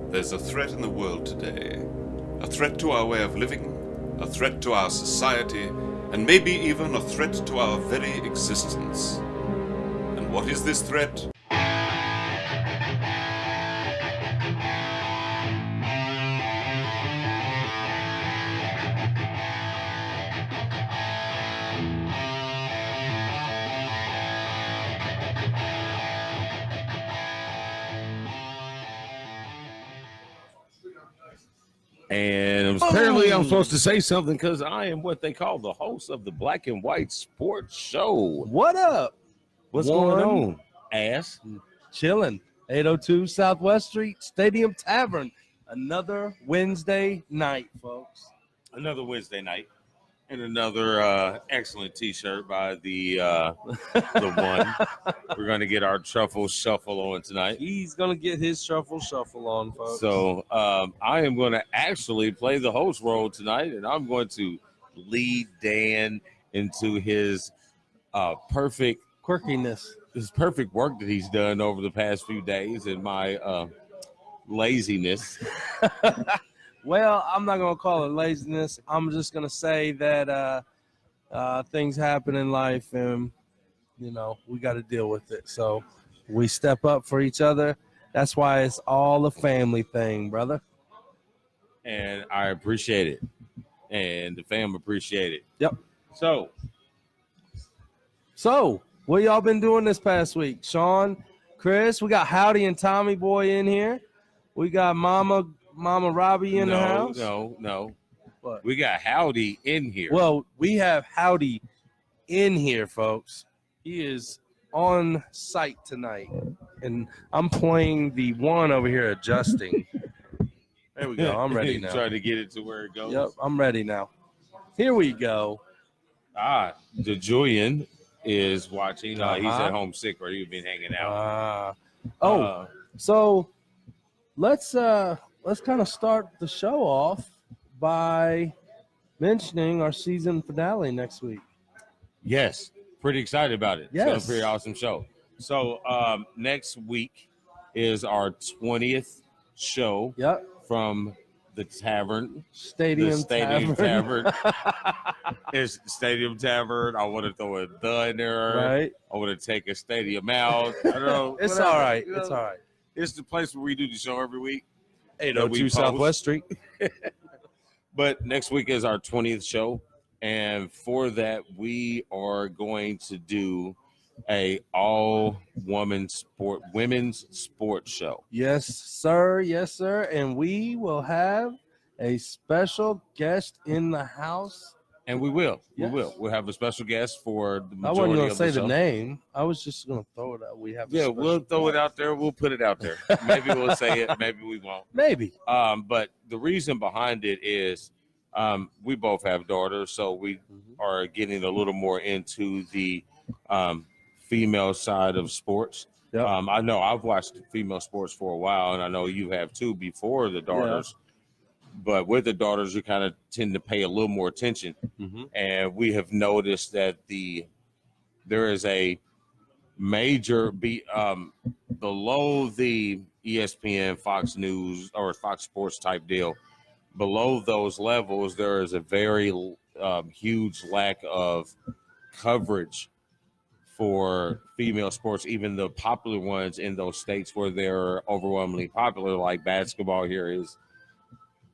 There's a threat in the world today. A threat to our way of living, a threat to our society, and maybe even a threat to our very existence. And what is this threat? And apparently I'm supposed to say something because I am what they call the host of the Black and White Sports Show. What up? What's going on, ass? Chilling. 802 Southwest Street, Stadium Tavern. Another Wednesday night, folks. Another Wednesday night. And another excellent T-shirt by the one. We're going to get our truffle shuffle on tonight. He's going to get his truffle shuffle on, folks. So I am going to actually play the host role tonight, and I'm going to lead Dan into his perfect quirkiness, his perfect work that he's done over the past few days and my laziness. Well, I'm not going to call it laziness. I'm just going to say that things happen in life and, you know, we got to deal with it. So we step up for each other. That's why it's all a family thing, brother. And I appreciate it. And the fam appreciate it. Yep. So, what y'all been doing this past week? Sean, Chris, we got Howdy and Tommy Boy in here. We got Mama Robbie in the house. No. What? We got Howdy in here. Well, we have Howdy in here, folks. He is on site tonight, and I'm playing the one over here adjusting. There we go. I'm ready now. Trying to get it to where it goes. Yep, I'm ready now. Here we go. The Julian is watching. He's at home sick, or he's been hanging out. So let's kind of start the show off by mentioning our season finale next week. Yes, pretty excited about it. Yes. It's a pretty awesome show. So next week is our 20th show. Yep. From the Tavern. Stadium Tavern. It's Stadium Tavern. I want to throw a "the" in there. Right. I want to take a stadium out. I don't know. It's all right. It's all right. It's the place where we do the show every week. 802 Southwest Street. But next week is our 20th show. And for that, we are going to do a women's sports show. Yes, sir. Yes, sir. And we will have a special guest in the house. And we will. Yes. We'll have a special guest for the majority I wasn't going to say the the name. I was just going to throw it out. We'll throw it out there. We'll put it out there. Maybe we'll say it. Maybe we won't. Maybe. But the reason behind it is we both have daughters, so we are getting a little more into the female side of sports. Yep. I know I've watched female sports for a while, and I know you have too before the daughters. Yeah. But with the daughters, you kind of tend to pay a little more attention. Mm-hmm. And we have noticed that there is a major below the ESPN, Fox News, or Fox Sports type deal. Below those levels, there is a very huge lack of coverage for female sports, even the popular ones in those states where they're overwhelmingly popular, like basketball here is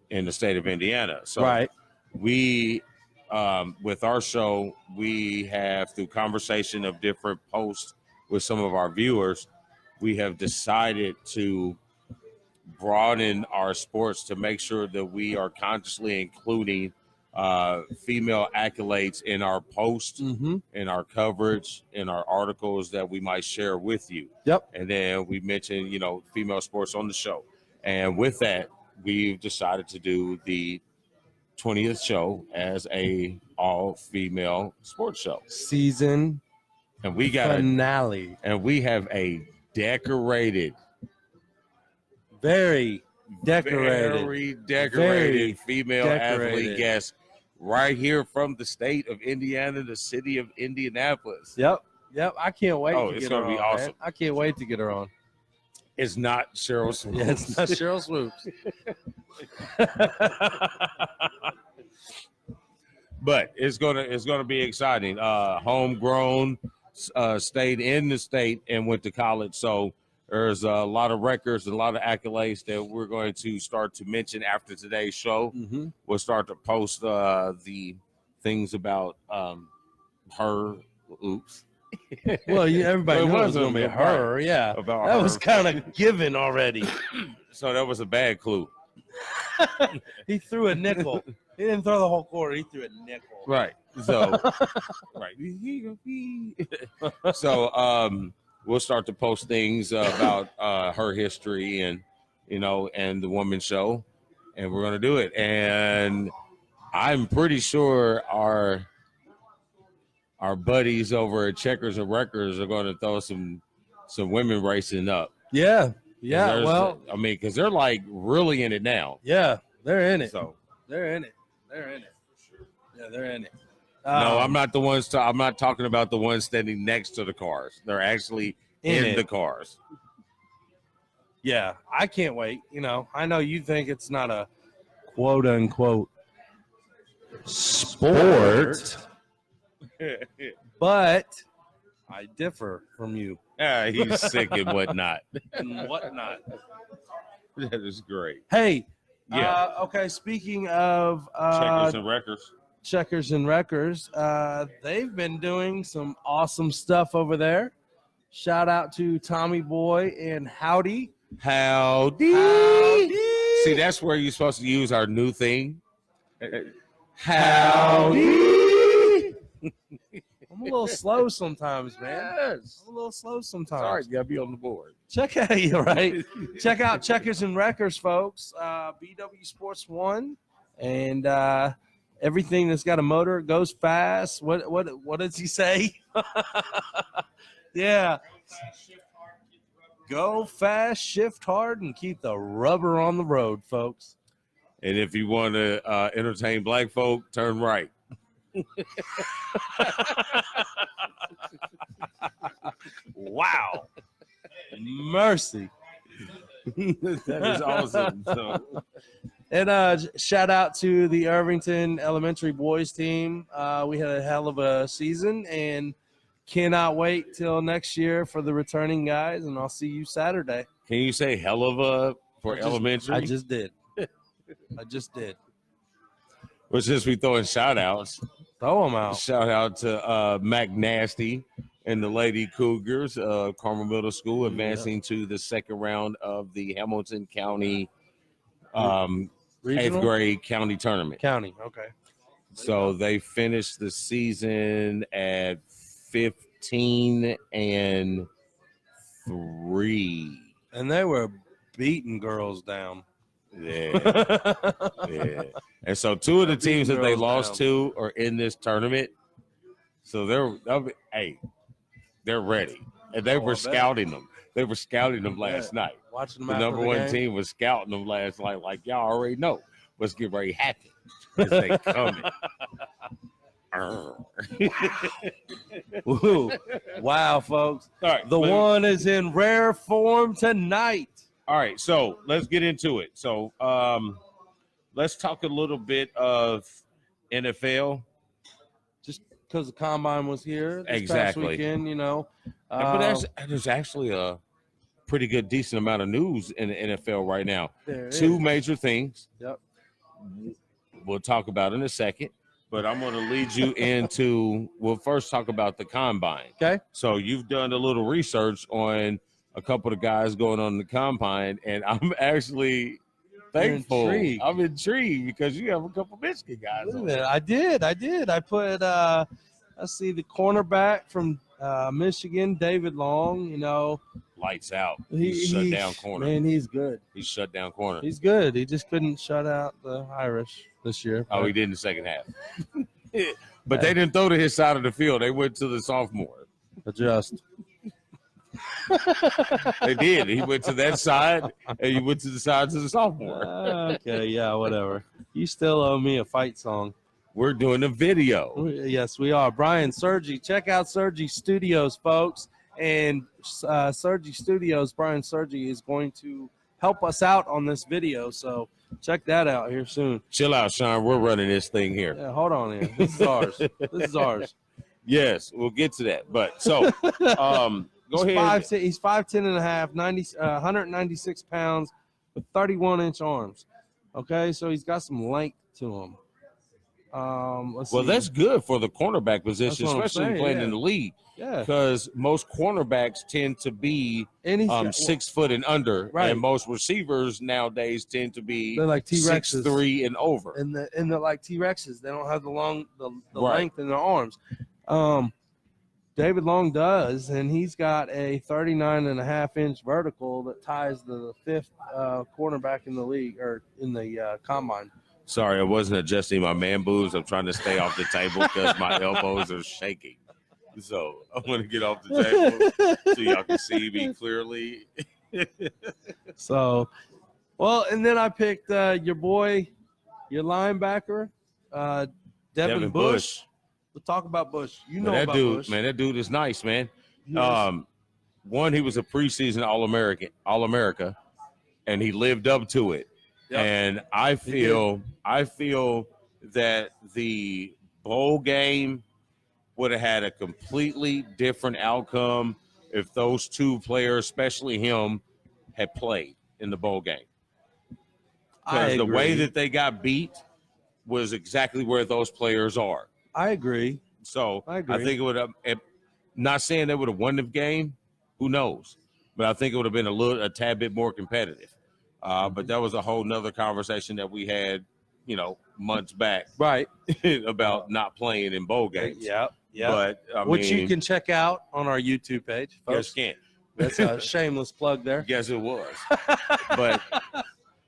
in the state of Indiana. So right. We, with our show, we have, through conversation of different posts with some of our viewers, we have decided to broaden our sports to make sure that we are consciously including female accolades in our posts, in our coverage, in our articles that we might share with you. Yep. And then we mentioned, female sports on the show. And with that, we've decided to do the 20th show as a all-female sports show. Season and we got finale. And we have a decorated, very decorated female athlete guest right here from the state of Indiana, the city of Indianapolis. Yep. I can't wait. It's going to be awesome. Man. I can't wait to get her on. It's not Cheryl Swoops. Yeah, it's not Cheryl Swoops. But it's gonna be exciting. Homegrown, stayed in the state and went to college. So there's a lot of records and a lot of accolades that we're going to start to mention after today's show. Mm-hmm. We'll start to post the things about her. Oops. Well, everybody Well, it knows it was wasn't going to be about her. Yeah, about that her. was kind of given already. So that was a bad clue. He threw a nickel. He didn't throw the whole quarter. He threw a nickel. Right. So right. So we'll start to post things about her history and and the woman show, and we're gonna do it. And I'm pretty sure our buddies over at Checkers and Wreckers are going to throw some women racing up. Yeah. Yeah. Well, I mean, because they're like really in it now. yeah, they're in it. So They're in it. They're in it. Yeah, they're in it. no, I'm not the ones. I'm not talking about the ones standing next to the cars. They're actually in the cars. Yeah, I can't wait. I know you think it's not a quote unquote sport, but I differ from you. Yeah, he's sick and whatnot. And whatnot. That is great. Hey, Yeah. Okay, speaking of Checkers and Wreckers. Checkers and Wreckers, they've been doing some awesome stuff over there. Shout out to Tommy Boy and Howdy. Howdy. Howdy. See, that's where you're supposed to use our new thing. Howdy. I'm a little slow sometimes, man. Yes. I'm a little slow sometimes. Sorry, you gotta be on the board. Check out you right. Check out Checkers and Wreckers, folks. BW Sports 1 and everything that's got a motor goes fast. What does he say? Yeah. Go fast, shift hard, and keep the rubber on the road, folks. And if you want to entertain black folk, turn right. Wow. Mercy. That is awesome. So, And shout out to the Irvington Elementary boys team. We had a hell of a season and cannot wait till next year for the returning guys. And I'll see you Saturday. can you say hell of a for elementary? I just did. I just did. Well, since we throwing shout outs, Throw them out. shout out to Mac Nasty and the Lady Cougars, Carmel Middle School, advancing to the second round of the Hamilton County Regional? 8th grade county tournament. County. Okay. So they finished the season at 15-3. And they were beating girls down. Yeah, yeah. And so two of the teams that they girls lost down. to are in this tournament. So they're ready. And they Oh, were I bet. scouting them. They were scouting them I last bet. night. Watching them The after number the one game. team was scouting them last night. Like, y'all already know what's getting ready to happen. As they coming. Ooh. Wow, folks. All right, The one is in rare form tonight. All right, so let's get into it. So let's talk a little bit of NFL. Just because the combine was here this Exactly. past weekend, But there's actually a pretty good, decent amount of news in the NFL right now. there it Two is. major things. Yep. We'll talk about in a second, but I'm going to lead you into. We'll first talk about the combine. Okay. So you've done a little research on a couple of guys going on the combine, and I'm actually thankful. intrigued. I'm intrigued because you have a couple Michigan guys. Look at on that. there. I did. I put let's see, the cornerback from Michigan, David Long, Lights out. he He's shut down corner. Man, he's good. He's shut down corner. He's good. He just couldn't shut out the Irish this year. Oh, he did in the second half. But they didn't throw to his side of the field. They went to the sophomore. Adjust. They did. He went to that side, and he went to the side to the sophomore. Okay, yeah, whatever. You still owe me a fight song. We're doing a video. Yes, we are. Brian, Sergi, check out Sergi Studios, folks. And Sergi Studios, Brian Sergi, is going to help us out on this video. So check that out here soon. Chill out, Sean. We're running this thing here. Yeah, hold on here. This is ours. This is ours. Yes, we'll get to that. But so, go ahead. He's 5'10" and a half, 196 pounds with 31-inch arms. Okay, so he's got some length to him. Well, that's good for the cornerback position, especially playing in the league. Yeah, because most cornerbacks tend to be 6 foot and under, right. And most receivers nowadays tend to be like 6'3" and over. And the like T-Rexes, they don't have the Right. length in their arms. David Long does, and he's got a 39.5-inch vertical that ties the fifth cornerback in the league or in the combine. Sorry, I wasn't adjusting my man boobs. I'm trying to stay off the table because my elbows are shaking. So I'm going to get off the table so y'all can see me clearly. So, well, and then I picked your boy, your linebacker, Devin Bush. We'll talk about Bush. You know that about dude, Bush. man. That dude is nice, man. Yes. One, he was a preseason All-America, and he lived up to it. Yep. And I feel that the bowl game would have had a completely different outcome if those two players, especially him, had played in the bowl game. Because the way that they got beat was exactly where those players are. I agree. So I agree. I think it would have. Not saying they would have won the game, who knows? But I think it would have been a tad bit more competitive. But that was a whole nother conversation that we had, months back, right, about not playing in bowl games. Yeah. But which you can check out on our YouTube page. Folks. Yes, can. That's a shameless plug there. Yes, it was.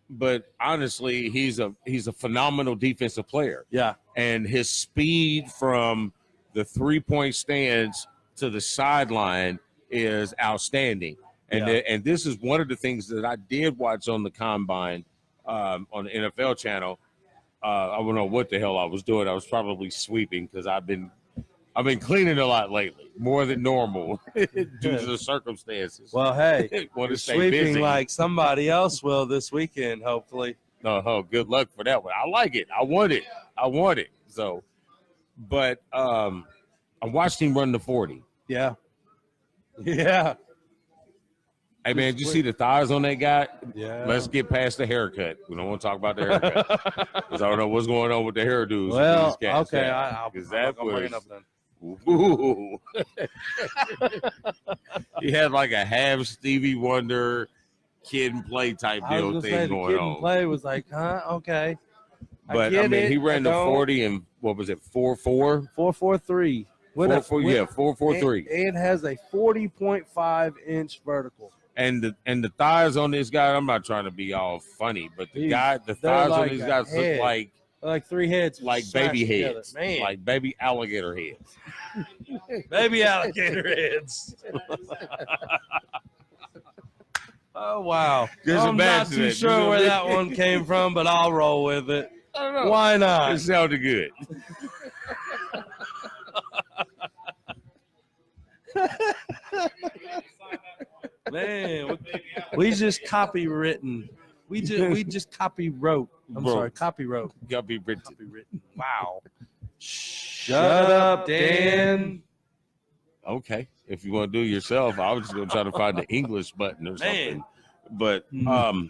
But honestly, he's a phenomenal defensive player. Yeah. And his speed from the 3-point stance to the sideline is outstanding. And this is one of the things that I did watch on the combine on the NFL channel. I don't know what the hell I was doing. I was probably sweeping because I've been cleaning a lot lately, more than normal due to the circumstances. Well, hey, want to stay sweeping busy like somebody else will this weekend, hopefully. No, good luck for that one. I like it. I want it. So, but I watched him run the 40. Yeah. Hey, man, did you see the thighs on that guy? Yeah. Let's get past the haircut. We don't want to talk about the haircut because I don't know what's going on with the hairdos. Well, cats. okay. I'll bring it up then. Ooh. He had like a half Stevie Wonder kid and play type deal thing going kid on. And play was like, okay. But I mean, he ran the 40 and what was it, 4.4? 4.43. 4.43. It has a 40.5-inch vertical. And the thighs on this guy, I'm not trying to be all funny, but the thighs on these guys look like three heads, like baby heads, man. like baby alligator heads. Baby alligator heads. Oh wow! I'm not too sure where that one came from, but I'll roll with it. I don't know. Why not? It sounded good. Man, we just copywritten. We just copywrote. Copywrote. Copywritten. Wow. Shut up, Dan. Okay. If you want to do it yourself, I was just gonna try to find the English button or something. But for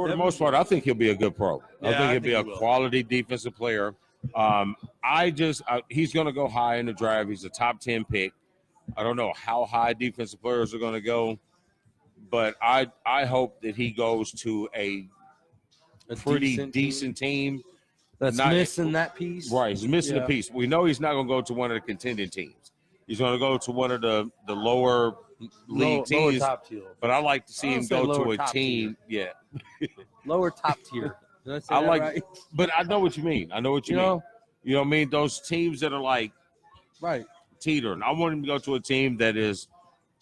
the most part, I think he'll be a good pro. I think he'll be a quality defensive player. He's gonna go high in the draft. He's a top 10 pick. I don't know how high defensive players are going to go, but I hope that he goes to a pretty decent team. That's missing that piece. Right, he's missing a piece. We know he's not going to go to one of the contending teams. He's going to go to one of the lower league teams. Lower top tier. But I like to see him go to a team. Tier. Yeah. Lower top tier. Did I say that like, right? But I know what you mean. You know what I mean? Those teams that are like teetering. I want him to go to a team that is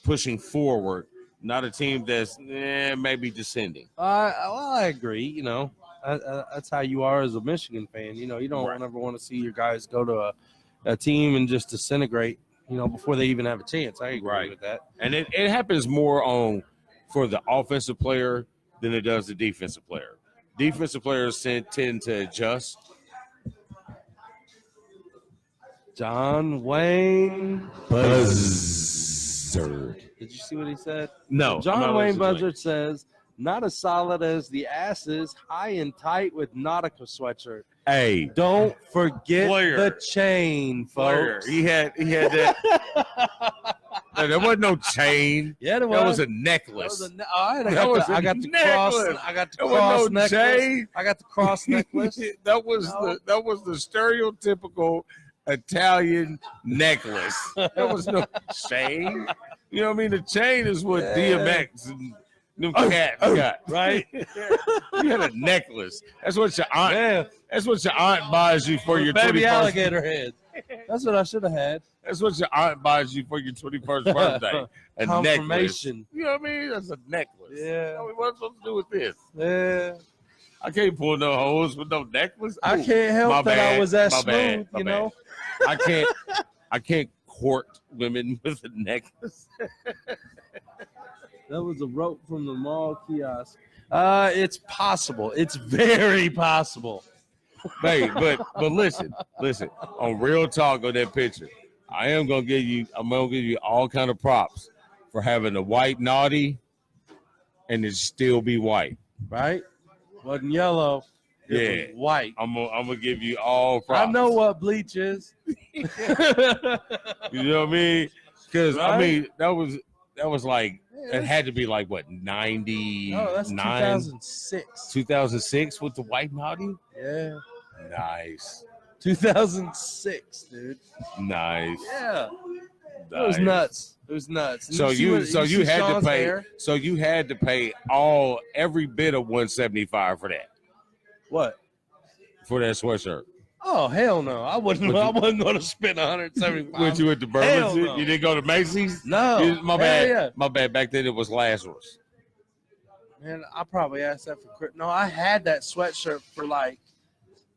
pushing forward, not a team that's maybe descending. I agree. That's how you are as a Michigan fan. You don't ever want to see your guys go to a team and just disintegrate, before they even have a chance. I agree Right. with that. And it happens more for the offensive player than it does the defensive player. Defensive players tend to adjust. John Wayne Buzzard. Did you see what he said? No. I'm John not Wayne listening to it. Buzzard says, not as solid as the asses, high and tight with Nautica sweatshirt. Hey, Don't forget Player. the chain, player. folks. He had that. No, there wasn't no chain. Yeah, there That was. was a necklace. All right, That was I a got the cross. necklace. I got the There cross was no necklace. chain. I got the cross necklace. that was No. the stereotypical Italian necklace. There was no chain. You know what I mean? The chain is what Yeah. DMX and them cats got, right? You had a necklace. That's what your aunt. Yeah, That's what your aunt buys you for your baby 21st. alligator head. That's what I should have had. That's what your aunt buys you for your 21st birthday. A necklace. Confirmation. You know what I mean? That's a necklace. Yeah. I mean, what am I supposed to do with this? Yeah. I can't pull no holes with no necklace. I Ooh, can't help my that bad, I was that my smooth, bad, my you know. bad. I can't court women with a necklace. That was a rope from the mall kiosk. It's possible. It's very possible. Hey, but listen. On real talk on that picture, I'm gonna give you all kind of props for having a white naughty and it still be white. Right? Wasn't yellow. It Yeah. was white. I'm gonna give you all props. I know what bleach is. You know what I mean? Because I Right? mean that was like it had to be like what 99, No, that's 2006. 2006 with the white naughty. Yeah. Nice, 2006, dude. nice. Yeah. It nice. was nuts. It was nuts. And So see you what- so you see had Sean's to pay. hair? So you had to pay every bit of $175 for that What? sweatshirt. Oh hell no! I wasn't. What I you- wasn't going to spend 175. Went you at the Hell Burlington? no. You didn't go to Macy's? No. My Hell bad. yeah. My bad. Back then it was Lazarus. Man, I probably asked that for Chris. No, I had that sweatshirt for like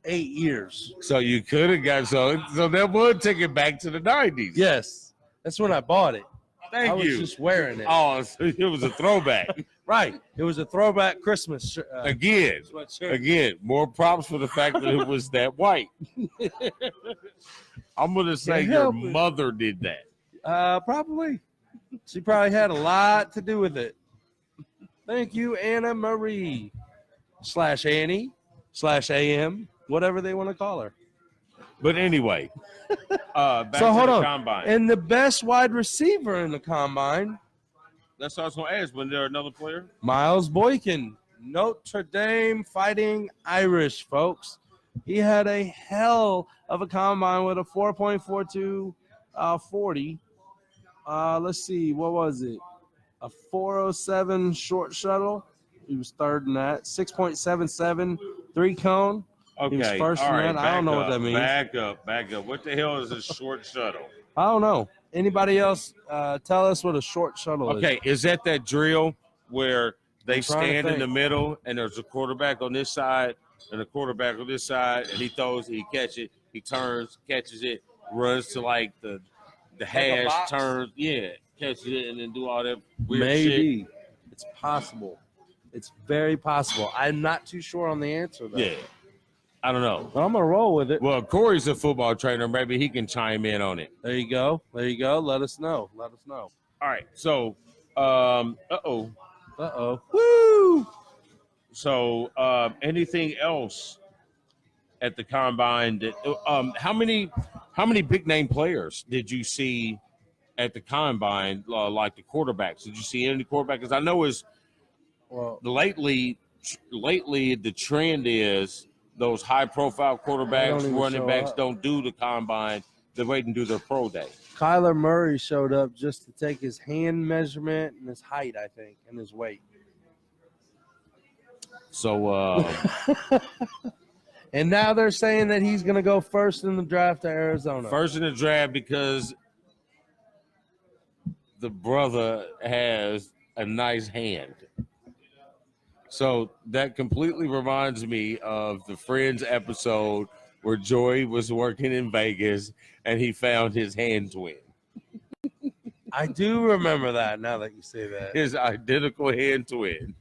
8 years. So you could have got so that would take it back to the 90s. Yes, that's when I bought it. I Thank was you. just wearing it. Oh, so it was a throwback. Right. It was a throwback Christmas Again, sweatshirt. more props for the fact that it was that white. I'm gonna say Can't your help it. mother did that. Probably. She probably had a lot to do with it. Thank you, Anna Marie /Annie/AM, whatever they want to call her. But anyway, back So to hold the on. combine. And the best wide receiver in the combine, That's what I was gonna ask. Was there another player? Miles Boykin, Notre Dame Fighting Irish, folks. He had a hell of a combine with a 4.42 40. Let's see, what was it? A 407 short shuttle. He was third in that. 6.77 3 cone. Okay, He was first all in right. that. I don't know what that means. Back up. What the hell is a short shuttle? I don't know. Anybody else tell us what a short shuttle is? Okay, is that drill where they I'm trying to stand in think. the middle and there's a quarterback on this side and a quarterback on this side, and he throws it, he catches it, he turns, catches it, runs to like the hash, box? turns, catches it, and then do all that weird Maybe. shit. It's possible. It's very possible. I'm not too sure on the answer, though. Yeah, I don't know. But I'm going to roll with it. Well, Corey's a football trainer. Maybe he can chime in on it. There you go. There you go. Let us know. Let us know. All right. So, uh-oh. Woo! So, anything else at the combine that how many big name players did you see at the combine, like the quarterbacks? Did you see any quarterbacks? Because I know Well, lately the trend is those high profile They don't quarterbacks, even running show backs up. don't do the combine. They wait and do their pro day. Kyler Murray showed up just to take his hand measurement and his height, I think, and his weight. So And now they're saying that he's going to go first in the draft to Arizona. first in the draft because the brother has a nice hand. So that completely reminds me of the Friends episode where Joey was working in Vegas and he found his hand twin, I do remember that now that you say that. his identical hand twin.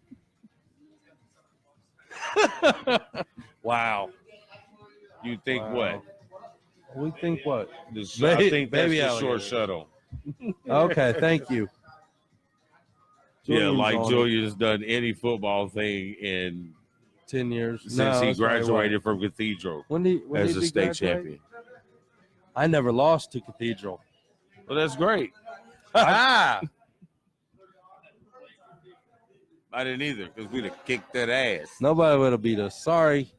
Wow. You think what? We think what? I think that's baby the alligator. short shuttle. Okay, thank you. Yeah, Julian's like on it. Julian's done any football thing 10 years since No, he that's probably graduated from Cathedral what. When as did a he state graduate? champion. I never lost to Cathedral. Well, that's great. Ah, I didn't either because we'd have kicked that ass. nobody would have beat us. Sorry.